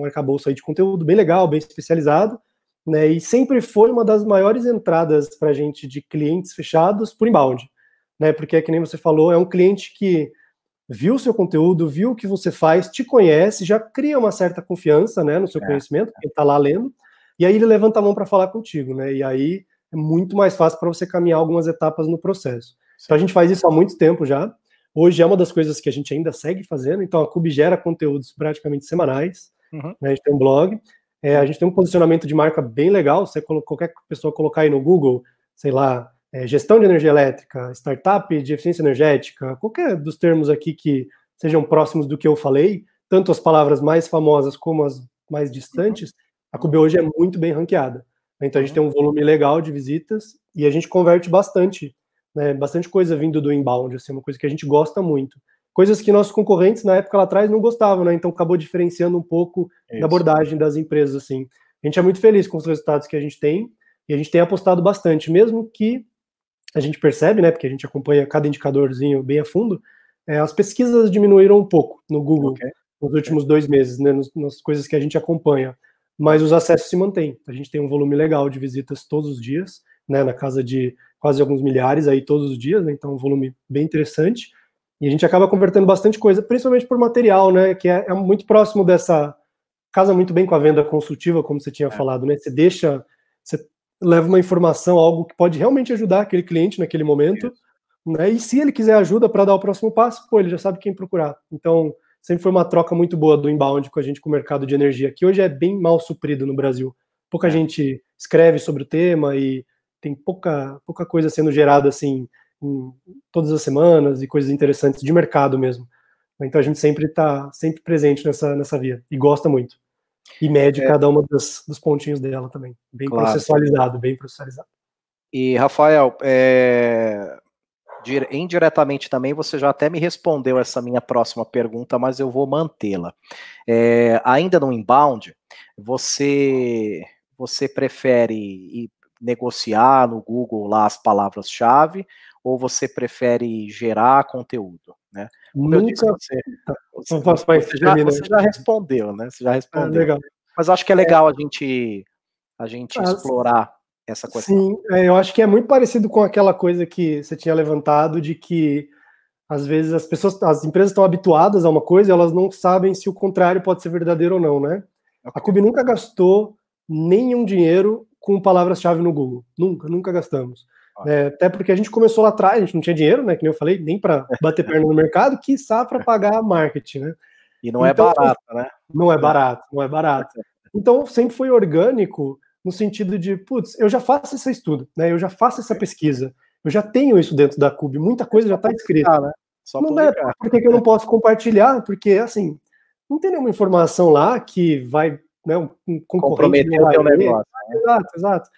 arcabouço aí de conteúdo bem legal, bem especializado, né? E sempre foi uma das maiores entradas para a gente de clientes fechados por inbound, né? Porque, que nem você falou, é um cliente que viu o seu conteúdo, viu o que você faz, te conhece, já cria uma certa confiança, né, no seu conhecimento, porque está lá lendo, e aí ele levanta a mão para falar contigo, né? E aí é muito mais fácil para você caminhar algumas etapas no processo. Então a gente faz isso há muito tempo já. Hoje é uma das coisas que a gente ainda segue fazendo. Então a Cube gera conteúdos praticamente semanais, né? A gente tem um blog, a gente tem um posicionamento de marca bem legal. Qualquer pessoa colocar aí no Google, sei lá, gestão de energia elétrica, startup de eficiência energética, qualquer dos termos aqui que sejam próximos do que eu falei, tanto as palavras mais famosas como as mais distantes, a Cube hoje é muito bem ranqueada. Então a gente tem um volume legal de visitas e a gente converte bastante, né, bastante coisa vindo do inbound, assim, uma coisa que a gente gosta muito. Coisas que nossos concorrentes na época lá atrás não gostavam, né? Então acabou diferenciando um pouco da abordagem das empresas, assim. A gente é muito feliz com os resultados que a gente tem e a gente tem apostado bastante, mesmo que a gente percebe, né, porque a gente acompanha cada indicadorzinho bem a fundo, as pesquisas diminuíram um pouco no Google nos últimos 2 meses, né, nas coisas que a gente acompanha, mas os acessos se mantêm. A gente tem um volume legal de visitas todos os dias, né, na casa de quase alguns milhares aí todos os dias, né, então um volume bem interessante, e a gente acaba convertendo bastante coisa, principalmente por material, né, que é muito próximo dessa, casa muito bem com a venda consultiva, como você tinha falado, né, você leva uma informação, algo que pode realmente ajudar aquele cliente naquele momento, né? E se ele quiser ajuda para dar o próximo passo, ele já sabe quem procurar. Então, sempre foi uma troca muito boa do inbound com a gente, com o mercado de energia, que hoje é bem mal suprido no Brasil. Pouca gente escreve sobre o tema e tem pouca coisa sendo gerada assim em todas as semanas e coisas interessantes de mercado mesmo. Então a gente sempre está presente nessa via e gosta muito. E mede cada uma dos pontinhos dela também. Bem processualizado, bem processualizado. E, Rafael, indiretamente também, você já até me respondeu essa minha próxima pergunta, mas eu vou mantê-la. Ainda no inbound, você prefere negociar no Google lá as palavras-chave, ou você prefere gerar conteúdo, né? Como eu disse, você já respondeu, né? Você já respondeu. Legal. Mas acho que é legal a gente explorar essa questão. Sim, eu acho que é muito parecido com aquela coisa que você tinha levantado, de que às vezes as empresas estão habituadas a uma coisa e elas não sabem se o contrário pode ser verdadeiro ou não, né? A Cube nunca gastou nenhum dinheiro com palavras-chave no Google. Nunca gastamos. Até porque a gente começou lá atrás, a gente não tinha dinheiro, né? Que nem eu falei, nem para bater perna no mercado, quiçá para pagar marketing, né? E não então, é barato, né? Não é barato. Então sempre foi orgânico, no sentido de, putz, eu já faço esse estudo, né? Eu já faço essa pesquisa, eu já tenho isso dentro da Cube, muita coisa já está escrita. Né? Não é porque eu não posso compartilhar, porque assim, não tem nenhuma informação lá que vai, né, um concorrente comprometer o teu negócio. Exato.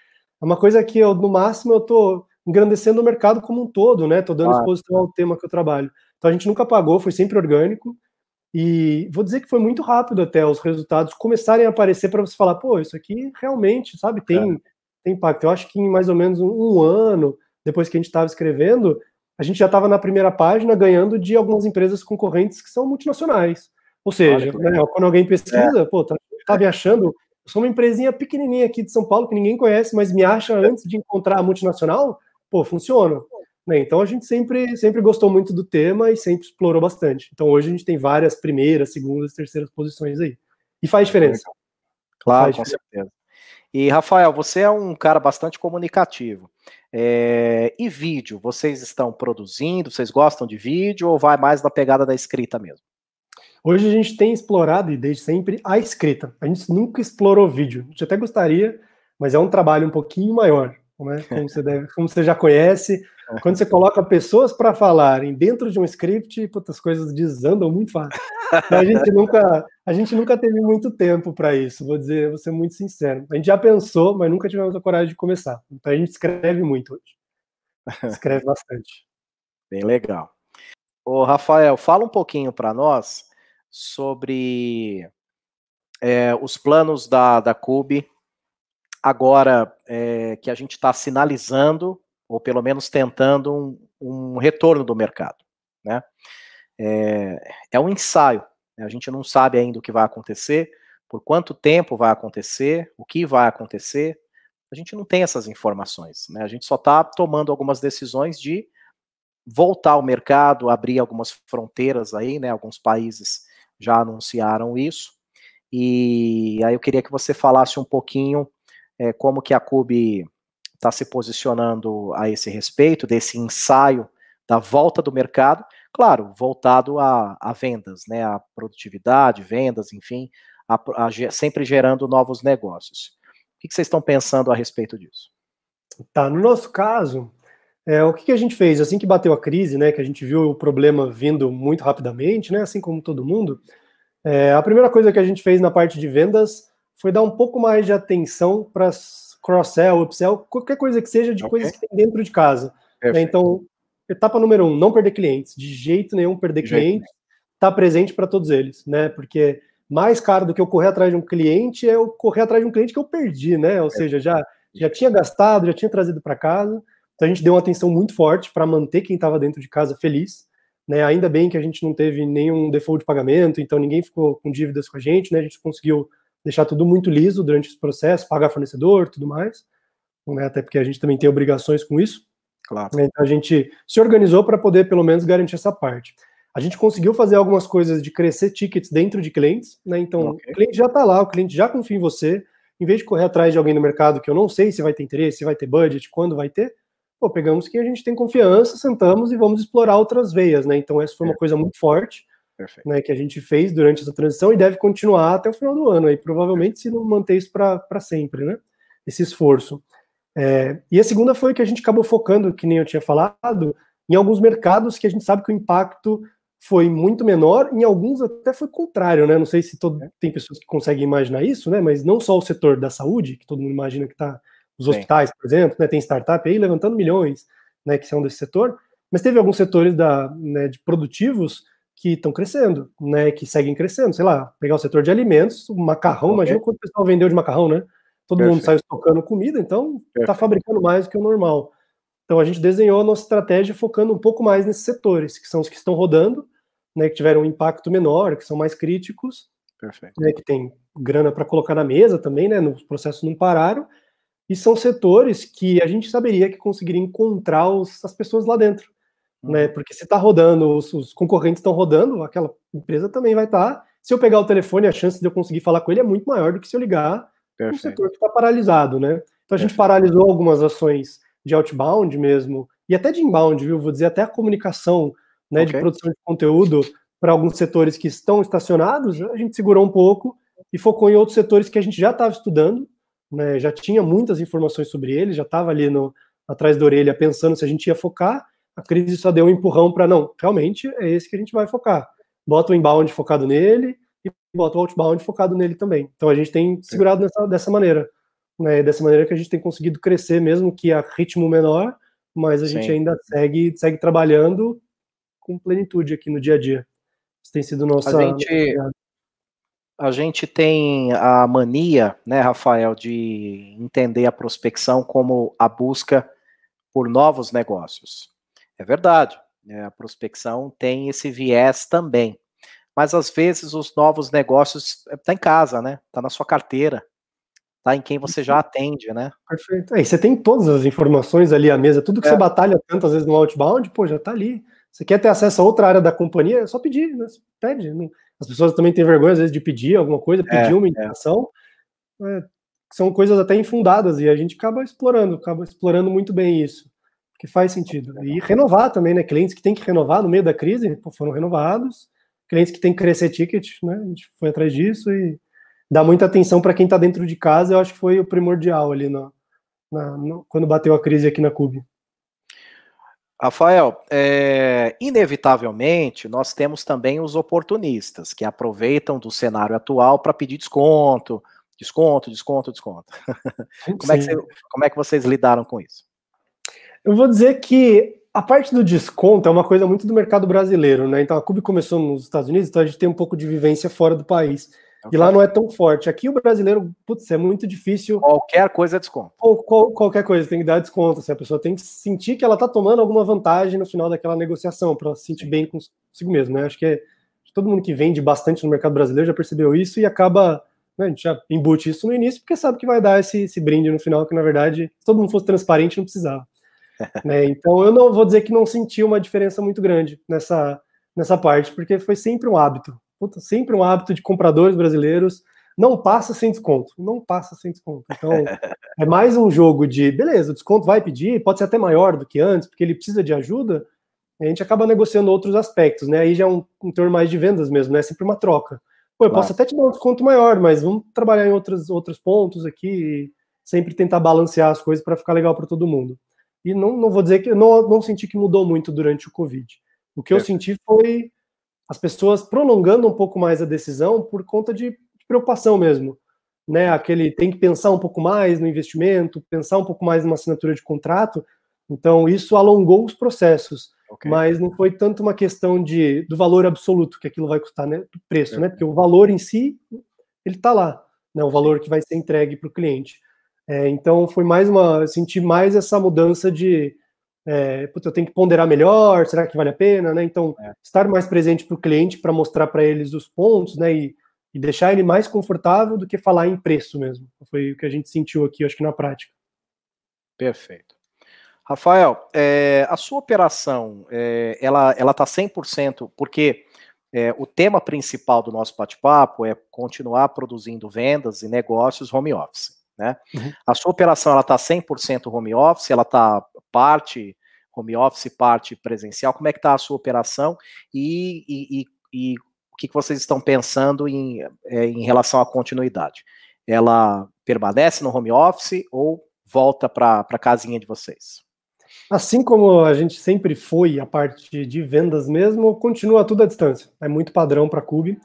É uma coisa que eu, no máximo, eu tô engrandecendo o mercado como um todo, né? Tô dando exposição ao tema que eu trabalho. Então a gente nunca pagou, foi sempre orgânico. E vou dizer que foi muito rápido até os resultados começarem a aparecer para você falar, pô, isso aqui realmente, sabe, tem impacto. Eu acho que em mais ou menos um ano, depois que a gente estava escrevendo, a gente já estava na primeira página ganhando de algumas empresas concorrentes que são multinacionais. Ou seja, né, quando alguém pesquisa, pô, tá me achando, eu sou uma empresinha pequenininha aqui de São Paulo que ninguém conhece, mas me acha antes de encontrar a multinacional, pô, funciona. Né, então a gente sempre gostou muito do tema e sempre explorou bastante. Então hoje a gente tem várias primeiras, segundas, terceiras posições aí. E faz diferença. Claro, com certeza. E, Rafael, você é um cara bastante comunicativo. E vídeo, vocês estão produzindo? Vocês gostam de vídeo ou vai mais na pegada da escrita mesmo? Hoje a gente tem explorado, e desde sempre, a escrita. A gente nunca explorou vídeo. A gente até gostaria, mas é um trabalho um pouquinho maior, né? Como você já conhece, quando você coloca pessoas para falarem dentro de um script, as coisas desandam muito fácil. Então, a gente nunca teve muito tempo para isso, vou ser muito sincero. A gente já pensou, mas nunca tivemos a coragem de começar. Então a gente escreve muito hoje. Escreve bastante. Bem legal. Ô, Rafael, fala um pouquinho para nós sobre os planos da CUB, agora que a gente está sinalizando, ou pelo menos tentando um retorno do mercado, né? É um ensaio, né? A gente não sabe ainda o que vai acontecer, por quanto tempo vai acontecer, o que vai acontecer, a gente não tem essas informações, né? A gente só está tomando algumas decisões de voltar ao mercado, abrir algumas fronteiras aí, né? Alguns países já anunciaram isso, e aí eu queria que você falasse um pouquinho como que a CUB está se posicionando a esse respeito, desse ensaio da volta do mercado, claro, voltado a vendas, né, a produtividade, vendas, enfim, sempre gerando novos negócios. O que vocês estão pensando a respeito disso? Tá, no nosso caso, o que a gente fez? Assim que bateu a crise, né, que a gente viu o problema vindo muito rapidamente, né, assim como todo mundo, a primeira coisa que a gente fez na parte de vendas foi dar um pouco mais de atenção para cross-sell, upsell, qualquer coisa que seja de coisas que tem dentro de casa. Né? Então, etapa número 1, não perder clientes. De jeito nenhum perder clientes, estar presente para todos eles, né? Porque mais caro do que eu correr atrás de um cliente é eu correr atrás de um cliente que eu perdi, né? Ou seja, já tinha gastado, já tinha trazido para casa. Então a gente deu uma atenção muito forte para manter quem estava dentro de casa feliz. Né, ainda bem que a gente não teve nenhum default de pagamento, então ninguém ficou com dívidas com a gente, né, a gente conseguiu deixar tudo muito liso durante esse processo, pagar fornecedor, tudo mais, né, até porque a gente também tem obrigações com isso. Claro. Então a gente se organizou para poder pelo menos garantir essa parte. A gente conseguiu fazer algumas coisas de crescer tickets dentro de clientes, né, então o cliente já está lá, o cliente já confia em você, em vez de correr atrás de alguém no mercado que eu não sei se vai ter interesse, se vai ter budget, quando vai ter, pegamos quem a gente tem confiança, sentamos e vamos explorar outras veias, né? Então essa foi uma coisa muito forte, né, que a gente fez durante essa transição e deve continuar até o final do ano, aí provavelmente se não manter isso para sempre, né? Esse esforço. E a segunda foi que a gente acabou focando, que nem eu tinha falado, em alguns mercados que a gente sabe que o impacto foi muito menor, em alguns até foi contrário, né? Não sei se tem pessoas que conseguem imaginar isso, né? Mas não só o setor da saúde, que todo mundo imagina que está os hospitais, por exemplo, né, tem startup aí levantando milhões, né, que são desse setor, mas teve alguns setores né, de produtivos que estão crescendo, né, que seguem crescendo, sei lá, pegar o setor de alimentos, o macarrão, imagina quanto o pessoal vendeu de macarrão, né? Todo mundo saiu estocando comida, então está fabricando mais do que o normal. Então a gente desenhou a nossa estratégia focando um pouco mais nesses setores, que são os que estão rodando, né, que tiveram um impacto menor, que são mais críticos, né, que tem grana para colocar na mesa também, né, os processos não pararam, e são setores que a gente saberia que conseguiria encontrar as pessoas lá dentro, né? Porque se está rodando, os concorrentes estão rodando, aquela empresa também vai estar. Se eu pegar o telefone, a chance de eu conseguir falar com ele é muito maior do que se eu ligar no setor que está paralisado, né? Então a gente paralisou algumas ações de outbound mesmo, e até de inbound, viu? Vou dizer, até a comunicação, né, de produção de conteúdo para alguns setores que estão estacionados, a gente segurou um pouco e focou em outros setores que a gente já estava estudando, né, já tinha muitas informações sobre ele, já estava ali atrás da orelha pensando se a gente ia focar, a crise só deu um empurrão para não, realmente é esse que a gente vai focar. Bota o inbound focado nele e bota o outbound focado nele também. Então a gente tem segurado dessa maneira, né, dessa maneira que a gente tem conseguido crescer, mesmo que a ritmo menor, mas a gente ainda segue trabalhando com plenitude aqui no dia a dia. Isso tem sido nossa... A gente tem a mania, né, Rafael, de entender a prospecção como a busca por novos negócios. É verdade, né, a prospecção tem esse viés também. Mas às vezes os novos negócios tá em casa, né? Tá na sua carteira, tá em quem você já atende, né? Perfeito. Aí você tem todas as informações ali à mesa, tudo que você batalha tantas vezes no outbound, pô, já tá ali. Você quer ter acesso a outra área da companhia, é só pedir, né? Você pede. As pessoas também têm vergonha, às vezes, de pedir alguma coisa, pedir uma indicação. São coisas até infundadas e a gente acaba explorando muito bem isso, porque faz sentido. E renovar também, né? Clientes que têm que renovar no meio da crise, pô, foram renovados. Clientes que têm que crescer ticket, né? A gente foi atrás disso e dá muita atenção para quem está dentro de casa. Eu acho que foi o primordial ali quando bateu a crise aqui na Cube. Rafael, inevitavelmente nós temos também os oportunistas que aproveitam do cenário atual para pedir desconto. Como é que vocês lidaram com isso? Eu vou dizer que a parte do desconto é uma coisa muito do mercado brasileiro, né? Então a Cube começou nos Estados Unidos, então a gente tem um pouco de vivência fora do país. E lá não é tão forte. Aqui o brasileiro, putz, é muito difícil. Qualquer coisa é desconto. Qualquer coisa tem que dar desconto. Assim, a pessoa tem que sentir que ela está tomando alguma vantagem no final daquela negociação, para se sentir bem consigo mesmo, né? Acho que todo mundo que vende bastante no mercado brasileiro já percebeu isso e acaba, né, a gente já embute isso no início, porque sabe que vai dar esse brinde no final, que na verdade, se todo mundo fosse transparente, não precisava. Né? Então eu não vou dizer que não senti uma diferença muito grande nessa parte, porque foi sempre um hábito. Sempre um hábito de compradores brasileiros, não passa sem desconto. Então, é mais um jogo de, beleza, o desconto vai pedir, pode ser até maior do que antes, porque ele precisa de ajuda, a gente acaba negociando outros aspectos, né? Aí já é um teor mais de vendas mesmo, né? É sempre uma troca. Pô, eu posso até te dar um desconto maior, mas vamos trabalhar em outros pontos aqui e sempre tentar balancear as coisas para ficar legal para todo mundo. E não vou dizer que eu não senti que mudou muito durante o Covid. O que eu senti foi as pessoas prolongando um pouco mais a decisão por conta de preocupação mesmo, né? Tem que pensar um pouco mais no investimento, pensar um pouco mais numa assinatura de contrato. Então isso alongou os processos, mas não foi tanto uma questão do valor absoluto que aquilo vai custar, né? Do preço, né? Porque o valor em si ele está lá, né? O valor que vai ser entregue para o cliente. Então foi senti mais essa mudança de eu tenho que ponderar melhor, será que vale a pena, né? Então, estar mais presente para o cliente para mostrar para eles os pontos, né? E deixar ele mais confortável do que falar em preço mesmo. Foi o que a gente sentiu aqui, acho que na prática. Perfeito. Rafael, a sua operação, ela está 100%, porque o tema principal do nosso bate-papo é continuar produzindo vendas e negócios home office. Né? Uhum. A sua operação ela está 100% home office, ela está parte home office, parte presencial. Como é que está a sua operação e o que vocês estão pensando em relação à continuidade? Ela permanece no home office ou volta para a casinha de vocês? Assim como a gente sempre foi a parte de vendas mesmo, continua tudo à distância. É muito padrão para a Cube.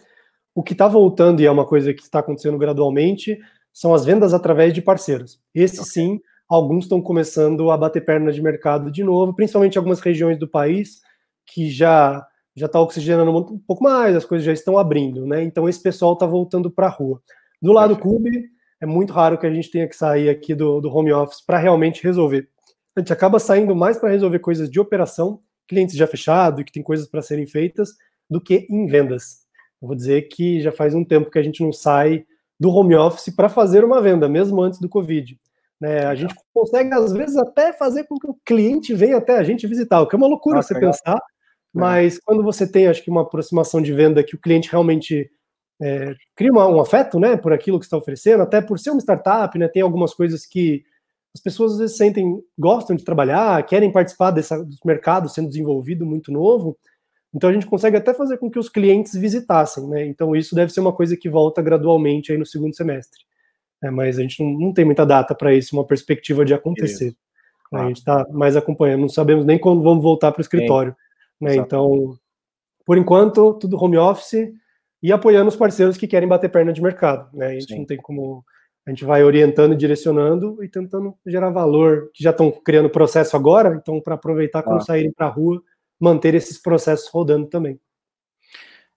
O que está voltando, e é uma coisa que está acontecendo gradualmente, são as vendas através de parceiros. Sim, alguns estão começando a bater perna de mercado de novo, principalmente em algumas regiões do país que já está oxigenando um pouco mais, as coisas já estão abrindo, né? Então esse pessoal está voltando para a rua. Do lado do Cube, é muito raro que a gente tenha que sair aqui do home office para realmente resolver. A gente acaba saindo mais para resolver coisas de operação, clientes já fechados, que tem coisas para serem feitas, do que em vendas. Eu vou dizer que já faz um tempo que a gente não sai do home office para fazer uma venda, mesmo antes do Covid. Né? A gente consegue, às vezes, até fazer com que o cliente venha até a gente visitar, o que é uma loucura você pensar, mas quando você tem, acho que, uma aproximação de venda que o cliente realmente cria um afeto, né, por aquilo que está oferecendo, até por ser uma startup, né, tem algumas coisas que as pessoas, às vezes, gostam de trabalhar, querem participar do mercado sendo desenvolvido muito novo. Então a gente consegue até fazer com que os clientes visitassem, né? Então isso deve ser uma coisa que volta gradualmente aí no segundo semestre. Mas a gente não tem muita data para isso, uma perspectiva de acontecer. A gente está mais acompanhando, não sabemos nem quando vamos voltar para o escritório. Né? Então, por enquanto, tudo home office e apoiando os parceiros que querem bater perna de mercado. Né? A gente não tem como... A gente vai orientando e direcionando e tentando gerar valor, que já estão criando processo agora, então para aproveitar quando saírem para a rua, manter esses processos rodando também.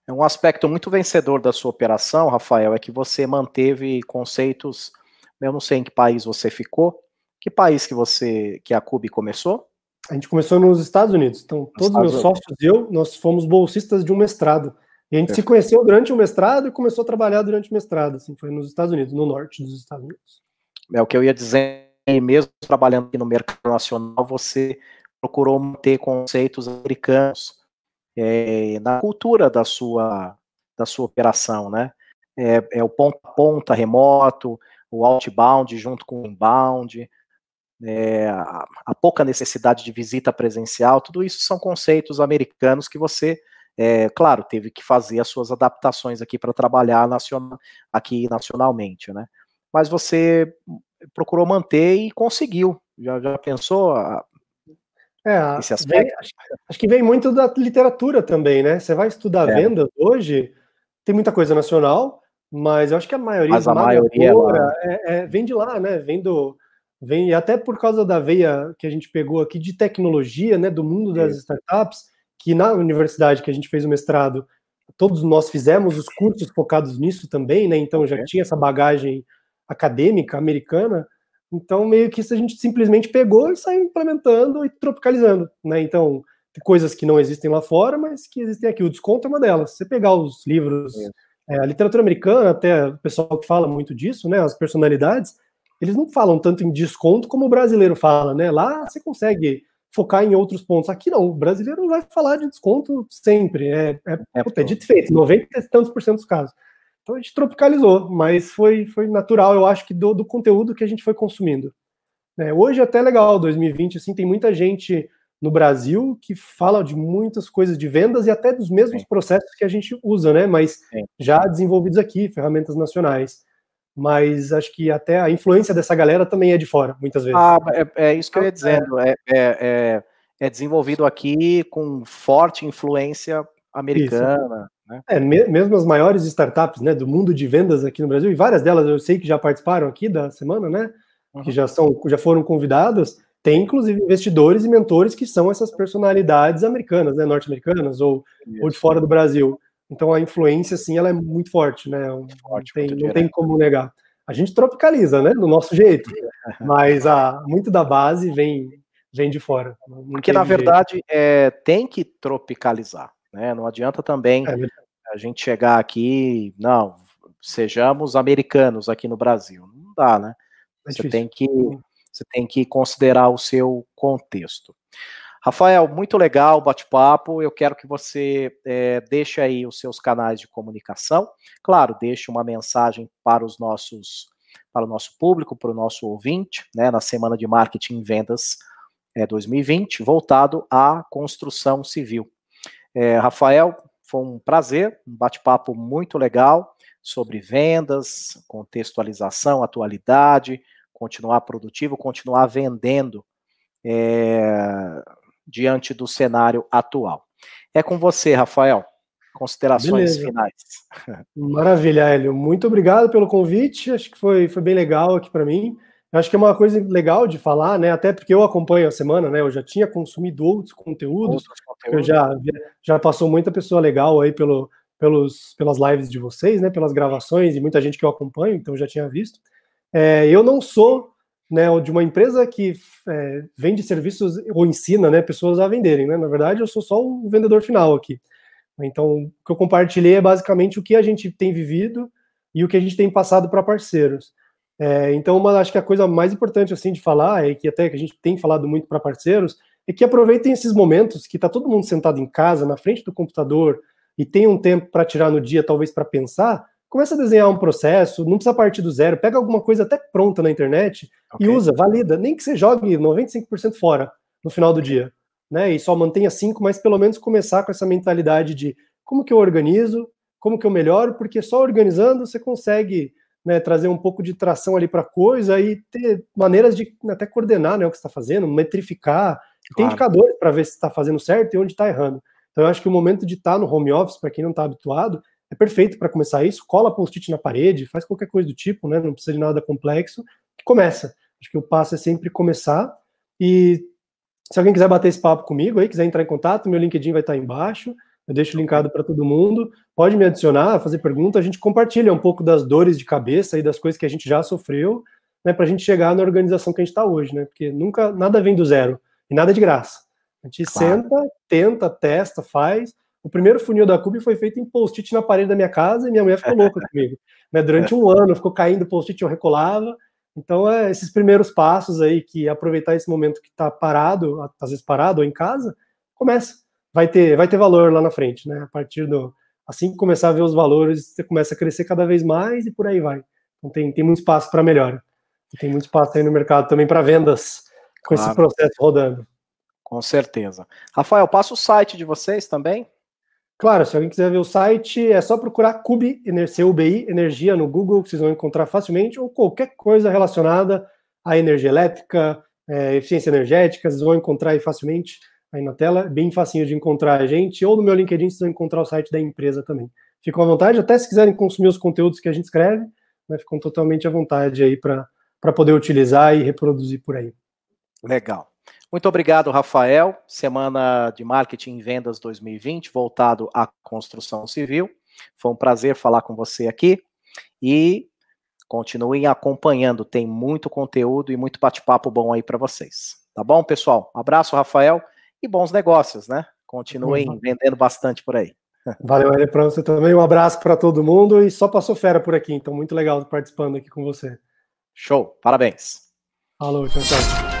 Um aspecto muito vencedor da sua operação, Rafael, é que você manteve conceitos. Eu não sei em que país você ficou. Que país que a Cube começou? A gente começou nos Estados Unidos. Então, todos os meus sócios e eu, nós fomos bolsistas de um mestrado. E a gente se conheceu durante o mestrado e começou a trabalhar durante o mestrado. Assim, foi nos Estados Unidos, no norte dos Estados Unidos. É o que eu ia dizer, mesmo trabalhando aqui no mercado nacional, você procurou manter conceitos americanos na cultura da sua operação, né? É o ponta a ponta remoto, o outbound junto com o inbound, a pouca necessidade de visita presencial, tudo isso são conceitos americanos que você, claro, teve que fazer as suas adaptações aqui para trabalhar aqui nacionalmente, né? Mas você procurou manter e conseguiu. Já pensou esse aspecto? Acho que vem muito da literatura também, né? Você vai estudar vendas hoje, tem muita coisa nacional, mas eu acho que a maioria vem de lá, né? Vem até por causa da veia que a gente pegou aqui de tecnologia, né? Do mundo das startups, que na universidade que a gente fez o mestrado, todos nós fizemos os cursos focados nisso também, né? Então já tinha essa bagagem acadêmica americana. Então, meio que isso a gente simplesmente pegou e saiu implementando e tropicalizando, né? Então, tem coisas que não existem lá fora, mas que existem aqui. O desconto é uma delas. Se você pegar os livros, a literatura americana, até o pessoal que fala muito disso, né? As personalidades, eles não falam tanto em desconto como o brasileiro fala, né? Lá você consegue focar em outros pontos. Aqui não, o brasileiro não vai falar de desconto sempre. É dito e feito, 90 e tantos por cento dos casos. Então a gente tropicalizou, mas foi natural, eu acho que do conteúdo que a gente foi consumindo. Hoje até legal, 2020, assim, tem muita gente no Brasil que fala de muitas coisas de vendas e até dos mesmos processos que a gente usa, né? Mas já desenvolvidos aqui, ferramentas nacionais. Mas acho que até a influência dessa galera também é de fora, muitas vezes. É isso que eu ia dizendo. É desenvolvido aqui com forte influência americana. Né? Mesmo as maiores startups, né, do mundo de vendas aqui no Brasil, e várias delas eu sei que já participaram aqui da semana, né, que já foram convidadas, tem inclusive investidores e mentores que são essas personalidades americanas, né, norte-americanas ou de fora do Brasil. Então a influência, assim, ela é muito forte, né, não tem como negar. A gente tropicaliza, né, do nosso jeito, mas muito da base vem de fora. Porque, na verdade, tem que tropicalizar, né, não adianta também a gente chegar aqui, não, sejamos americanos aqui no Brasil. Não dá, né? Você tem que considerar o seu contexto. Rafael, muito legal o bate-papo. Eu quero que você deixe aí os seus canais de comunicação. Claro, deixe uma mensagem para o nosso público, para o nosso ouvinte, né, na Semana de Marketing e Vendas 2020, voltado à construção civil. Rafael, foi um prazer, um bate-papo muito legal sobre vendas, contextualização, atualidade, continuar produtivo, continuar vendendo diante do cenário atual. É com você, Rafael. Considerações finais. Maravilha, Hélio. Muito obrigado pelo convite. Acho que foi bem legal aqui para mim. Acho que é uma coisa legal de falar, né? Até porque eu acompanho a semana, né? Eu já tinha consumido outros conteúdos. Eu já passou muita pessoa legal aí pelas lives de vocês, né? Pelas gravações e muita gente que eu acompanho, então eu já tinha visto. Eu não sou, né, de uma empresa que vende serviços ou ensina, né, pessoas a venderem, né? Na verdade, eu sou só um vendedor final aqui. Então, o que eu compartilhei é basicamente o que a gente tem vivido e o que a gente tem passado para parceiros. Então, acho que a coisa mais importante assim de falar, que até que a gente tem falado muito para parceiros, é que aproveitem esses momentos que está todo mundo sentado em casa, na frente do computador, e tem um tempo para tirar no dia, talvez para pensar, começa a desenhar um processo, não precisa partir do zero, pega alguma coisa até pronta na internet e usa, valida, nem que você jogue 95% fora no final do dia, né? E só mantenha 5%, mas pelo menos começar com essa mentalidade de como que eu organizo, como que eu melhoro, porque só organizando você consegue, né, trazer um pouco de tração ali para a coisa e ter maneiras de até coordenar, né, o que você está fazendo, metrificar, tem indicadores para ver se está fazendo certo e onde está errando. Então eu acho que o momento de estar no home office, para quem não está habituado, é perfeito para começar isso, cola post-it na parede, faz qualquer coisa do tipo, né, não precisa de nada complexo, e começa. Acho que o passo é sempre começar, e se alguém quiser bater esse papo comigo aí, quiser entrar em contato, meu LinkedIn vai estar embaixo, eu deixo linkado para todo mundo. Pode me adicionar, fazer pergunta, a gente compartilha um pouco das dores de cabeça e das coisas que a gente já sofreu, né, para a gente chegar na organização que a gente está hoje, né? Porque nada vem do zero e nada de graça. A gente senta, tenta, testa, faz. O primeiro funil da Cube foi feito em post-it na parede da minha casa e minha mulher ficou louca comigo. Né? Durante um ano ficou caindo post-it, eu recolava. Então, esses primeiros passos aí, que aproveitar esse momento que está parado, às vezes parado ou em casa, começa. Vai ter valor lá na frente, né? Assim que começar a ver os valores, você começa a crescer cada vez mais e por aí vai. Então, tem muito espaço para melhora. E tem muito espaço aí no mercado também para vendas, com esse processo rodando. Com certeza. Rafael, passa o site de vocês também? Claro, se alguém quiser ver o site, é só procurar CUBI, C-U-B-I, Energia no Google, que vocês vão encontrar facilmente, ou qualquer coisa relacionada à energia elétrica, eficiência energética, vocês vão encontrar aí facilmente, aí na tela, bem facinho de encontrar a gente, ou no meu LinkedIn vocês vão encontrar o site da empresa também. Ficam à vontade, até se quiserem consumir os conteúdos que a gente escreve, né, ficam totalmente à vontade aí para poder utilizar e reproduzir por aí. Legal. Muito obrigado, Rafael. Semana de Marketing e Vendas 2020, voltado à construção civil. Foi um prazer falar com você aqui e continuem acompanhando, tem muito conteúdo e muito bate-papo bom aí para vocês. Tá bom, pessoal? Um abraço, Rafael, e bons negócios, né? Continuem vendendo bastante por aí. Valeu, Hélio, para você também. Um abraço para todo mundo e só passou fera por aqui, então muito legal participando aqui com você. Show, parabéns. Falou, tchau, tchau.